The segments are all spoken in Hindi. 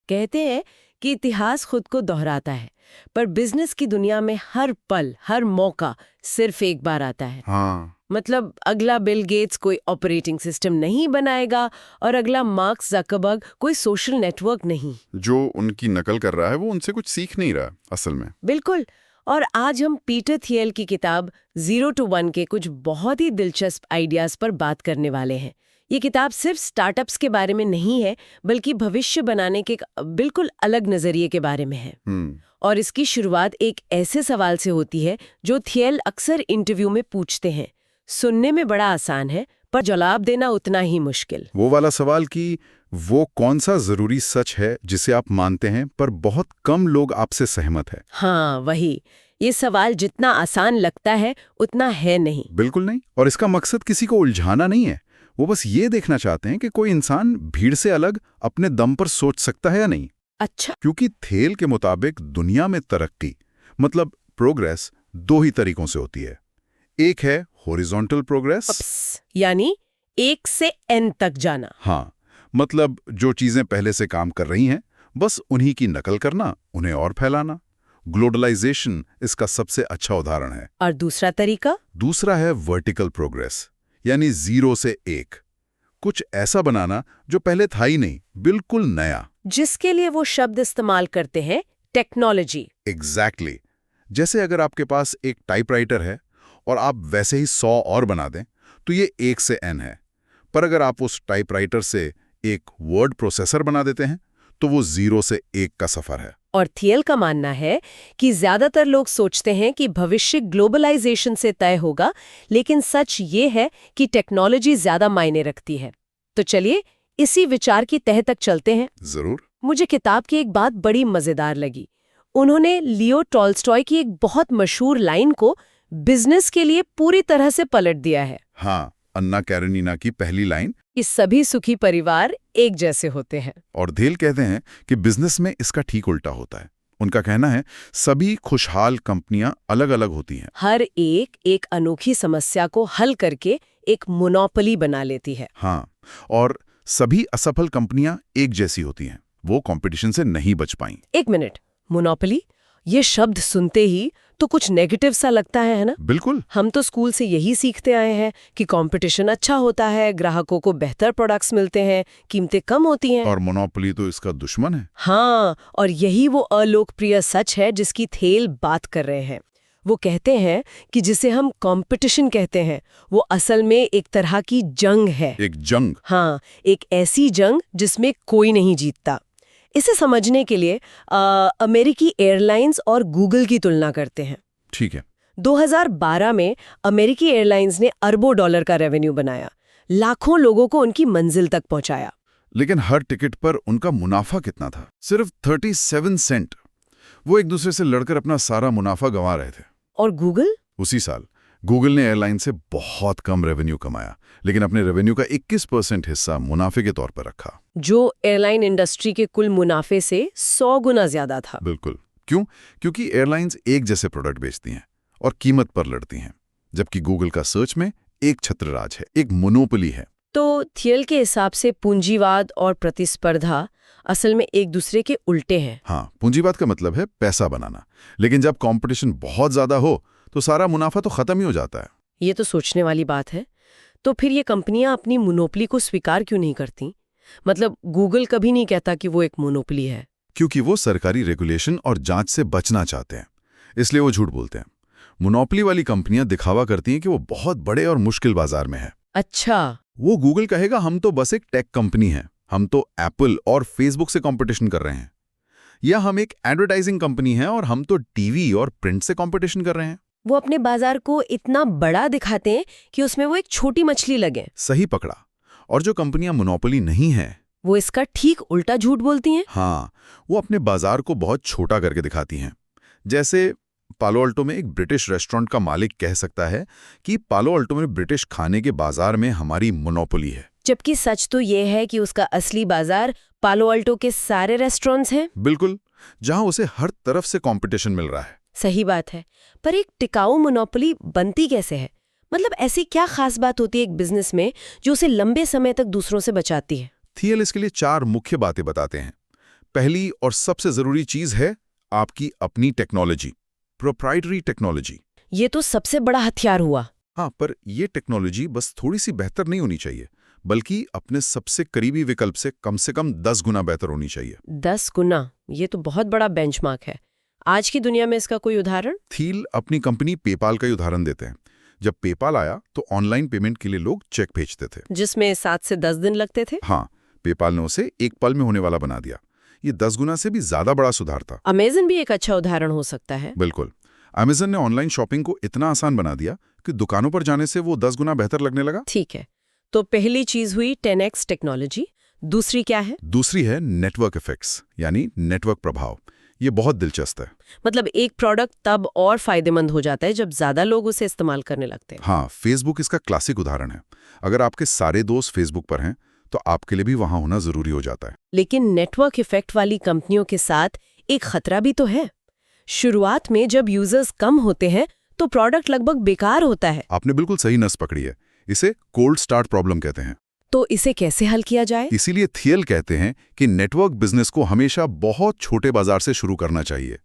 कहते हैं कि इतिहास खुद को दोहराता है, पर बिजनेस की दुनिया में हर पल, हर मौका सिर्फ एक बार आता है। हाँ। मतलब अगला बिल गेट्स कोई ऑपरेटिंग सिस्टम नहीं बनाएगा और अगला मार्क जकरबर्ग कोई सोशल नेटवर्क नहीं। जो उनकी नकल कर रहा है वो उनसे कुछ सीख नहीं रहा असल में। बिल्कुल। और आज हम पीटर थियल की किताब 0 to 1 के कुछ बहुत ही दिलचस्प आइडियाज पर बात करने वाले हैं। ये किताब सिर्फ स्टार्टअप्स के बारे में नहीं है, बल्कि भविष्य बनाने के एक बिल्कुल अलग नजरिए के बारे में है। और इसकी शुरुआत एक ऐसे सवाल से होती है जो थियल अक्सर इंटरव्यू में पूछते हैं। सुनने में बड़ा आसान है, पर जवाब देना उतना ही मुश्किल। वो वाला सवाल कि वो कौन सा जरूरी सच है जिसे आप मानते हैं पर बहुत कम लोग आपसे सहमत है। हाँ, वही। ये सवाल जितना आसान लगता है उतना है नहीं। बिल्कुल नहीं। और इसका मकसद किसी को उलझाना नहीं है। वो बस ये देखना चाहते हैं कि कोई इंसान भीड़ से अलग अपने दम पर सोच सकता है या नहीं। अच्छा। क्योंकि थेल के मुताबिक दुनिया में तरक्की मतलब प्रोग्रेस दो ही तरीकों से होती है। एक है हॉरिजॉन्टल प्रोग्रेस, यानी 1 से n तक जाना। हाँ, मतलब जो चीजें पहले से काम कर रही हैं बस उन्हीं की नकल करना, उन्हें और फैलाना। ग्लोबलाइजेशन इसका सबसे अच्छा उदाहरण है। और दूसरा तरीका? दूसरा है वर्टिकल प्रोग्रेस, यानी 0 से 1। कुछ ऐसा बनाना जो पहले था ही नहीं, बिल्कुल नया। जिसके लिए वो शब्द इस्तेमाल करते हैं, टेक्नोलॉजी। एग्जैक्टली। जैसे अगर आपके पास एक टाइपराइटर है और आप वैसे ही 100 और बना दें तो ये 1 से n है। पर अगर आप उस टाइपराइटर से एक वर्ड प्रोसेसर बना देते हैं तो वो 0 से 1 का सफर है। और थियल का मानना है कि ज्यादातर लोग सोचते हैं कि भविष्य ग्लोबलाइजेशन से तय होगा, लेकिन सच ये है कि टेक्नोलॉजी ज्यादा मायने रखती है। तो चलिए इसी विचार की तह तक चलते हैं। जरूर। मुझे किताब की एक बात बड़ी मजेदार लगी। उन्होंने लियो टॉल्स्टॉय की एक बहुत मशहूर लाइन को बिजनेस के लिए पूरी तरह से पलट दिया है। हाँ, अन्ना कैरेनिना की पहली लाइन कि सभी सुखी परिवार एक जैसे होते हैं। और धेल कहते हैं कि बिजनेस में इसका ठीक उल्टा होता है। उनका कहना है सभी खुशहाल कंपनियां अलग अलग होती हैं। हर एक अनोखी समस्या को हल करके एक मोनोपोली बना लेती है। हाँ, और सभी असफल कंपनियां एक जैसी होती हैं, वो कंपटीशन से नहीं बच पाई। एक मिनट, मोनोपोली, ये शब्द सुनते ही तो कुछ नेगेटिव सा लगता है ना? बिल्कुल। हम तो स्कूल से यही सीखते आए हैं कि कंपटीशन अच्छा होता है, ग्राहकों को बेहतर प्रोडक्ट्स मिलते हैं, कीमतें कम होती हैं। और मोनोपोली तो इसका दुश्मन है। हाँ, और यही वो अलोकप्रिय सच है जिसकी थेल बात कर रहे हैं। वो कहते हैं कि जिसे हम कंपटीशन कहते हैं वो असल में एक तरह की जंग है। एक जंग? हाँ, एक ऐसी जंग जिसमें कोई नहीं जीतता। इसे समझने के लिए अमेरिकी एयरलाइंस और गूगल की तुलना करते हैं। ठीक है। 2012 में अमेरिकी एयरलाइंस ने अरबों डॉलर का रेवेन्यू बनाया, लाखों लोगों को उनकी मंजिल तक पहुंचाया। लेकिन हर टिकट पर उनका मुनाफा कितना था? सिर्फ 37 सेंट। वो एक दूसरे से लड़कर अपना सारा मुनाफा गंवा रहे थे। और गूगल? उसी साल गूगल ने एयरलाइन से बहुत कम रेवेन्यू कमाया, लेकिन अपने रेवेन्यू का 21% हिस्सा मुनाफे के तौर पर रखा, जो एयरलाइन इंडस्ट्री के कुल मुनाफे से 100 गुना ज्यादा था। बिल्कुल। क्यों? क्योंकि एयरलाइंस एक जैसे प्रोडक्ट बेचती हैं और कीमत पर लड़ती हैं, जबकि गूगल का सर्च में एक छत्रराज है, एक मोनोपोली है। तो थियल के हिसाब से पूंजीवाद और प्रतिस्पर्धा असल में एक दूसरे के उल्टे हैं। हाँ, पूंजीवाद का मतलब है पैसा बनाना, लेकिन जब कंपटीशन बहुत ज्यादा हो तो सारा मुनाफा तो खत्म ही हो जाता है। ये तो सोचने वाली बात है। तो फिर ये कंपनियां अपनी मोनोपोली को स्वीकार क्यों नहीं करती? मतलब गूगल कभी नहीं कहता कि वो एक मोनोपोली है। क्योंकि वो सरकारी रेगुलेशन और जांच से बचना चाहते हैं, इसलिए वो झूठ बोलते हैं। मोनोपोली वाली कंपनियां दिखावा करती हैं कि वो बहुत बड़े और मुश्किल बाजार में है। अच्छा। वो गूगल कहेगा हम तो बस एक टेक कंपनी है, हम तो एप्पल और फेसबुक से कंपटीशन कर रहे हैं। या हम एक एडवर्टाइजिंग कंपनी है और हम तो टीवी और प्रिंट से कंपटीशन कर रहे हैं। वो अपने बाजार को इतना बड़ा दिखाते हैं कि उसमें वो एक छोटी मछली लगे। सही पकड़ा। और जो कंपनियां मोनोपोली नहीं है वो इसका ठीक उल्टा झूठ बोलती हैं। हाँ, वो अपने बाजार को बहुत छोटा करके दिखाती हैं। जैसे पालो अल्टो में एक ब्रिटिश रेस्टोरेंट का मालिक कह सकता है कि पालो अल्टो में ब्रिटिश खाने के बाजार में हमारी मोनोपोली है, जबकि सच तो ये है कि उसका असली बाजार पालो अल्टो के सारे रेस्टोरेंट्स हैं। बिल्कुल, जहां उसे हर तरफ से कंपटीशन मिल रहा है। सही बात है, पर एक टिकाऊ मोनोपोली बनती कैसे है? मतलब ऐसी क्या खास बात होती है एक बिजनेस में जो उसे लंबे समय तक दूसरों से बचाती है? थियल इसके लिए 4 मुख्य बातें बताते हैं। पहली और सबसे जरूरी चीज है आपकी अपनी टेक्नोलॉजी, प्रोप्राइटरी टेक्नोलॉजी। ये तो सबसे बड़ा हथियार हुआ। हाँ, पर ये टेक्नोलॉजी बस थोड़ी सी बेहतर नहीं होनी चाहिए, बल्कि अपने सबसे करीबी विकल्प से कम 10 गुना बेहतर होनी चाहिए। 10 गुना, ये तो बहुत बड़ा बेंचमार्क है। आज की दुनिया में इसका कोई उदाहरण? थील अपनी कंपनी पेपाल का ही उदाहरण देते हैं। जब पेपाल आया तो ऑनलाइन पेमेंट के लिए लोग चेक भेजते थे, जिसमें 7 से 10 दिन लगते थे। हाँ, पेपाल ने उसे एक पल में होने वाला बना दिया। ये 10 गुना से भी ज्यादा बड़ा सुधार था। अमेज़न भी एक अच्छा उदाहरण हो सकता है। बिल्कुल, अमेज़न ने ऑनलाइन शॉपिंग को इतना आसान बना दिया कि दुकानों पर जाने से वो 10 गुना बेहतर लगने लगा। ठीक है, तो पहली चीज हुई 10x टेक्नोलॉजी। दूसरी क्या है? दूसरी है नेटवर्क इफेक्ट्स, यानी नेटवर्क प्रभाव। ये बहुत दिलचस्प है। मतलब एक प्रोडक्ट तब और फायदेमंद हो जाता है जब ज्यादा लोग उसे इस्तेमाल करने लगते हैं। हाँ, फेसबुक इसका क्लासिक उदाहरण है। अगर आपके सारे दोस्त फेसबुक पर हैं तो आपके लिए भी वहां होना जरूरी हो जाता है। लेकिन नेटवर्क इफेक्ट वाली कंपनियों के साथ एक खतरा भी तो है। शुरुआत में जब यूजर्स कम होते हैं तो प्रोडक्ट लगभग बेकार होता है। आपने बिल्कुल सही नस पकड़ी है। इसे कोल्ड स्टार्ट प्रॉब्लम कहते हैं। तो इसे कैसे हल किया जाए? इसीलिए थियल कहते हैं कि नेटवर्क बिजनेस को हमेशा बहुत छोटे बाजार से शुरू करना चाहिए।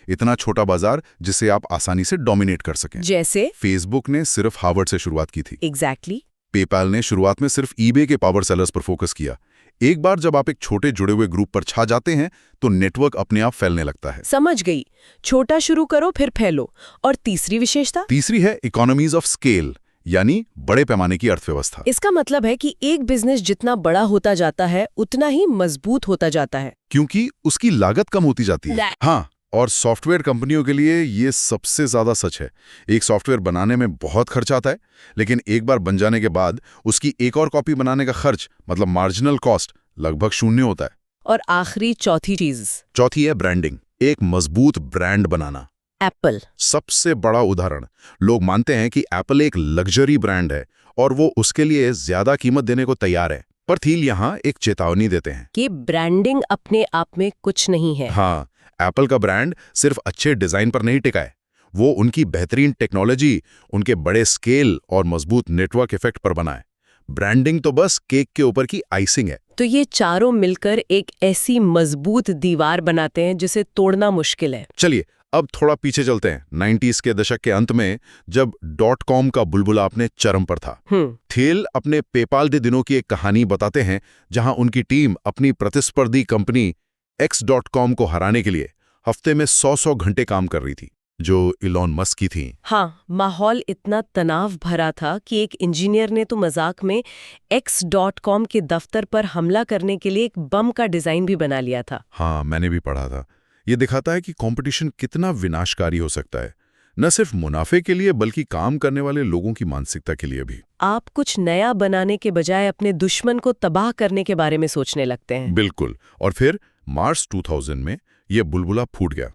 इतना छोटा बाजार जिसे आप आसानी से डोमिनेट कर सकें। जैसे फेसबुक ने सिर्फ हार्वर्ड से शुरुआत की थी। एग्जैक्टली। पेपाल ने शुरुआत में सिर्फ ईबे के पावर सेलर्स पर फोकस किया। एक बार जब आप एक छोटे जुड़े हुए ग्रुप पर छा जाते हैं तो नेटवर्क अपने आप फैलने लगता है। समझ गई, छोटा शुरू करो फिर फैलो। और तीसरी विशेषता? तीसरी है इकोनॉमीज ऑफ स्केल, यानी बड़े पैमाने की अर्थव्यवस्था। इसका मतलब है कि एक बिजनेस जितना बड़ा होता जाता है उतना ही मजबूत होता जाता है, क्योंकि उसकी लागत कम होती जाती है। हाँ, और सॉफ्टवेयर कंपनियों के लिए ये सबसे ज्यादा सच है। एक सॉफ्टवेयर बनाने में बहुत खर्च आता है, लेकिन एक बार बन जाने के बाद उसकी एक और कॉपी बनाने का खर्च, मतलब मार्जिनल कॉस्ट, लगभग शून्य होता है। और आखिरी चौथी चीज? चौथी है ब्रांडिंग, एक मजबूत ब्रांड बनाना। एप्पल सबसे बड़ा उदाहरण। लोग मानते हैं कि एप्पल एक लग्जरी ब्रांड है और वो उसके लिए ज्यादा कीमत देने को तैयार है, पर थील यहाँ एक चेतावनी देते हैं कि ब्रांडिंग अपने आप में कुछ नहीं है। हाँ, एप्पल का ब्रांड सिर्फ अच्छे डिजाइन पर नहीं टिका है, वो उनकी बेहतरीन टेक्नोलॉजी, उनके बड़े स्केल और मजबूत नेटवर्क इफेक्ट पर बना है। ब्रांडिंग तो बस केक के ऊपर की आइसिंग है। तो ये चारों मिलकर एक ऐसी मजबूत दीवार बनाते हैं जिसे तोड़ना मुश्किल है। चलिए अब थोड़ा पीछे चलते हैं। 90s के दशक के अंत में, जब .com का बुलबुला अपने चरम पर था। थियल अपने पेपाल के दिनों की एक कहानी बताते हैं जहां उनकी टीम अपनी प्रतिस्पर्धी कंपनी X.com को हराने के लिए हफ्ते में 100 घंटे काम कर रही थी, जो इलॉन मस्क की थी। हाँ, माहौल इतना तनाव भरा था कि एक इंजीनियर ने तो मजाक में X.com के दफ्तर पर हमला करने के लिए एक बम का डिजाइन भी बना लिया था। हाँ, मैंने भी पढ़ा था। ये दिखाता है कि कंपटीशन कितना विनाशकारी हो सकता है, न सिर्फ मुनाफे के लिए बल्कि काम करने वाले लोगों की मानसिकता के लिए भी। आप कुछ नया बनाने के बजाय अपने दुश्मन को तबाह करने के बारे में सोचने लगते हैं। बिल्कुल। और फिर मार्च 2000 में ये बुलबुला फूट गया,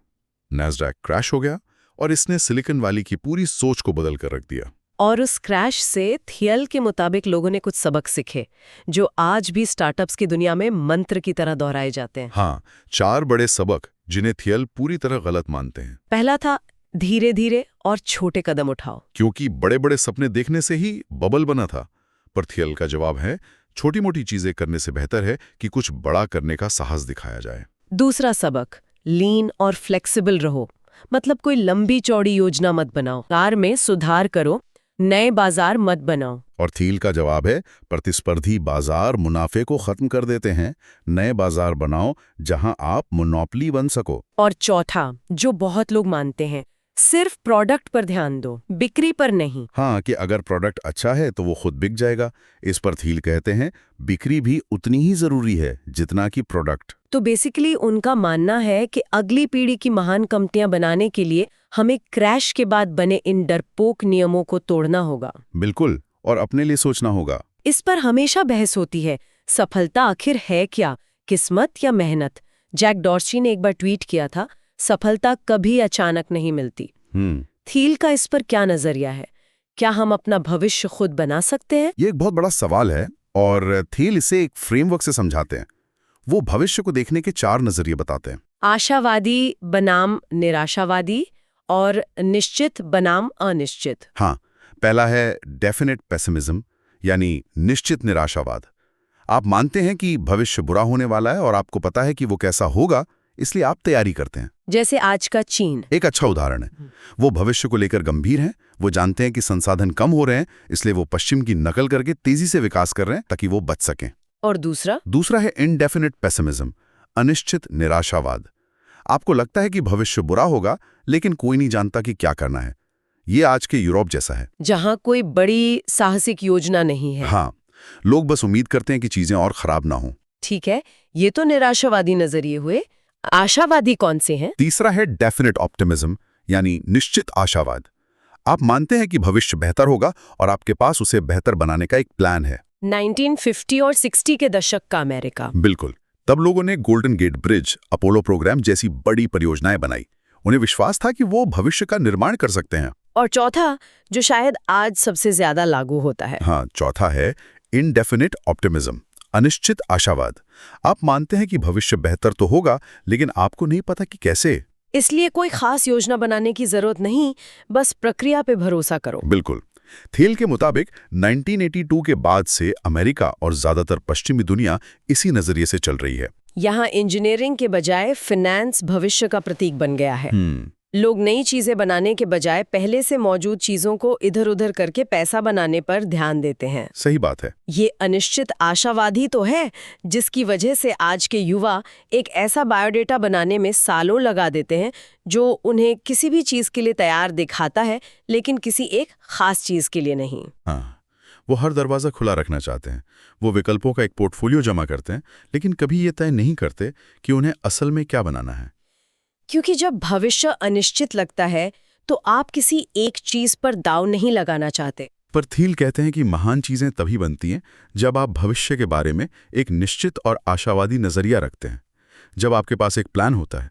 नैस्डैक क्रैश हो गया और इसने सिलिकॉन वैली की पूरी सोच को बदल कर रख दिया। और उस क्रैश से थियल के मुताबिक लोगों ने कुछ सबक सीखे जो आज भी स्टार्टअप्स की दुनिया में मंत्र की तरह दोहराए जाते हैं। हाँ, 4 बड़े सबक जिन्हें थियल पूरी तरह गलत मानते हैं। पहला था धीरे धीरे और छोटे कदम उठाओ, क्योंकि बड़े बड़े सपने देखने से ही बबल बना था। पर थियल का जवाब है, छोटी मोटी चीजें करने से बेहतर है कि कुछ बड़ा करने का साहस दिखाया जाए। दूसरा सबक, लीन और फ्लेक्सिबल रहो। मतलब कोई लंबी चौड़ी योजना मत बनाओ, कार में सुधार करो, नए बाजार मत बनाओ। और थील का जवाब है, प्रतिस्पर्धी बाजार मुनाफे को खत्म कर देते हैं, नए बाजार बनाओ जहां आप मोनोपोली बन सको। और चौथा, जो बहुत लोग मानते हैं, सिर्फ प्रोडक्ट पर ध्यान दो, बिक्री पर नहीं। हाँ, कि अगर प्रोडक्ट अच्छा है तो वो खुद बिक जाएगा। इस पर थील कहते हैं, बिक्री भी उतनी ही जरूरी है जितना कि प्रोडक्ट। तो बेसिकली उनका मानना है कि अगली पीढ़ी की महान कंपनियां बनाने के लिए हमें क्रैश के बाद बने इन डरपोक नियमों को तोड़ना होगा। बिल्कुल, और अपने लिए सोचना होगा। इस पर हमेशा बहस होती है, सफलता आखिर है क्या, किस्मत या मेहनत? जैक डॉर्सी ने एक बार ट्वीट किया था, सफलता कभी अचानक नहीं मिलती। थील का इस पर क्या नजरिया है? क्या हम अपना भविष्य खुद बना सकते हैं? ये एक बहुत बड़ा सवाल है और थील इसे एक फ्रेमवर्क से समझाते हैं। वो भविष्य को देखने के 4 नजरिए बताते हैं। आशावादी बनाम निराशावादी और निश्चित बनाम अनिश्चित। हाँ, पहला है डेफिनेट पेसिमिज्म, यानी निश्चित निराशावाद। आप मानते हैं कि भविष्य बुरा होने वाला है और आपको पता है कि वो कैसा होगा, इसलिए आप तैयारी करते हैं। जैसे आज का चीन एक अच्छा उदाहरण है। वो भविष्य को लेकर गंभीर हैं, वो जानते हैं कि संसाधन कम हो रहे हैं, इसलिए वो पश्चिम की नकल करके तेजी से विकास कर रहे हैं ताकि वो बच सकें। और दूसरा है इंडेफिनिट पेसिमिज्म, अनिश्चित निराशावाद। आपको लगता है कि भविष्य बुरा होगा, लेकिन कोई नहीं जानता कि क्या करना है। ये आज के यूरोप जैसा है, जहां कोई बड़ी साहसिक योजना नहीं है। हाँ, लोग बस उम्मीद करते हैं कि चीजें और खराब ना हो। ठीक है, ये तो निराशावादी नजरिए हुए। आशावादी कौन से हैं? तीसरा है डेफिनेट ऑप्टिमिज्म, यानी निश्चित आशावाद। आप मानते हैं कि भविष्य बेहतर होगा और आपके पास उसे बेहतर बनाने का एक प्लान है। 1950 और 60 के दशक का अमेरिका। बिल्कुल। तब लोगों ने Golden Gate Bridge, Apollo program जैसी बड़ी परियोजनाएं बनाई। उन्हें विश्वास था कि वो भविष्य का निर्माण कर सकते हैं। और चौथा, जो शायद आज सबसे ज्यादा लागू होता है। हाँ, चौथा है इनडेफिनिट ऑप्टिमिज्म, अनिश्चित आशावाद। आप मानते हैं कि भविष्य बेहतर तो होगा, लेकिन आपको नहीं पता कि कैसे। इसलिए कोई खास योजना बनाने की जरूरत नहीं, बस प्रक्रिया पे भरोसा करो। बिल्कुल। थेल के मुताबिक 1982 के बाद से अमेरिका और ज्यादातर पश्चिमी दुनिया इसी नजरिए से चल रही है। यहाँ इंजीनियरिंग के बजाय फाइनेंस भविष्य का प्रतीक बन गया है। लोग नई चीजें बनाने के बजाय पहले से मौजूद चीजों को इधर-उधर करके पैसा बनाने पर ध्यान देते हैं। सही बात है। ये अनिश्चित आशावादी तो है, जिसकी वजह से आज के युवा एक ऐसा बायोडेटा बनाने में सालों लगा देते हैं जो उन्हें किसी भी चीज के लिए तैयार दिखाता है, लेकिन किसी एक खास चीज के लिए नहीं। हाँ, वो हर दरवाजा खुला रखना चाहते हैं। वो विकल्पों का एक पोर्टफोलियो जमा करते हैं, लेकिन कभी ये तय नहीं करते कि उन्हें असल में क्या बनाना है। क्योंकि जब भविष्य अनिश्चित लगता है तो आप किसी एक चीज पर दांव नहीं लगाना चाहते। पर थील कहते हैं कि महान चीजें तभी बनती हैं जब आप भविष्य के बारे में एक निश्चित और आशावादी नजरिया रखते हैं, जब आपके पास एक प्लान होता है।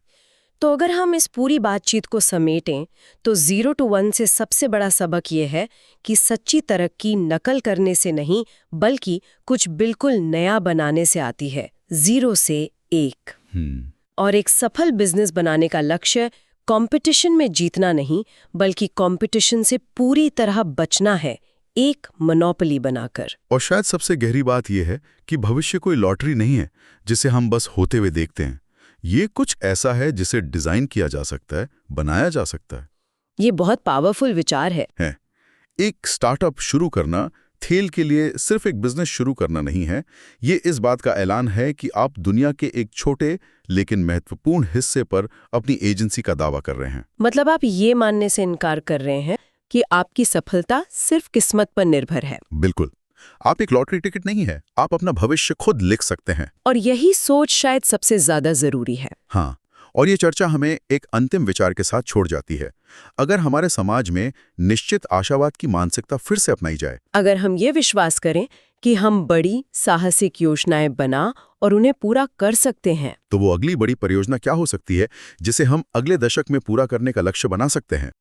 तो अगर हम इस पूरी बातचीत को समेटें तो 0 to 1 से सबसे बड़ा सबक ये है कि सच्ची तरक्की नकल करने से नहीं, बल्कि कुछ बिल्कुल नया बनाने से आती है, 0 से 1। और एक सफल बिजनेस बनाने का लक्ष्य कंपटीशन में जीतना नहीं, बल्कि कंपटीशन से पूरी तरह बचना है, एक मोनोपोली बनाकर। और शायद सबसे गहरी बात यह है कि भविष्य कोई लॉटरी नहीं है जिसे हम बस होते हुए देखते हैं। ये कुछ ऐसा है जिसे डिजाइन किया जा सकता है, बनाया जा सकता है। ये बहुत पावरफुल विचार है। एक स्टार्टअप शुरू करना थेल के लिए सिर्फ एक बिजनेस शुरू करना नहीं है, ये इस बात का ऐलान है कि आप दुनिया के एक छोटे लेकिन महत्वपूर्ण हिस्से पर अपनी एजेंसी का दावा कर रहे हैं। मतलब आप ये मानने से इनकार कर रहे हैं कि आपकी सफलता सिर्फ किस्मत पर निर्भर है। बिल्कुल। आप एक लॉटरी टिकट नहीं है, आप अपना भविष्य खुद लिख सकते हैं। और यही सोच शायद सबसे ज्यादा जरूरी है। हाँ, और ये चर्चा हमें एक अंतिम विचार के साथ छोड़ जाती है। अगर हमारे समाज में निश्चित आशावाद की मानसिकता फिर से अपनाई जाए, अगर हम ये विश्वास करें कि हम बड़ी साहसिक योजनाएं बना और उन्हें पूरा कर सकते हैं, तो वो अगली बड़ी परियोजना क्या हो सकती है जिसे हम अगले दशक में पूरा करने का लक्ष्य बना सकते हैं।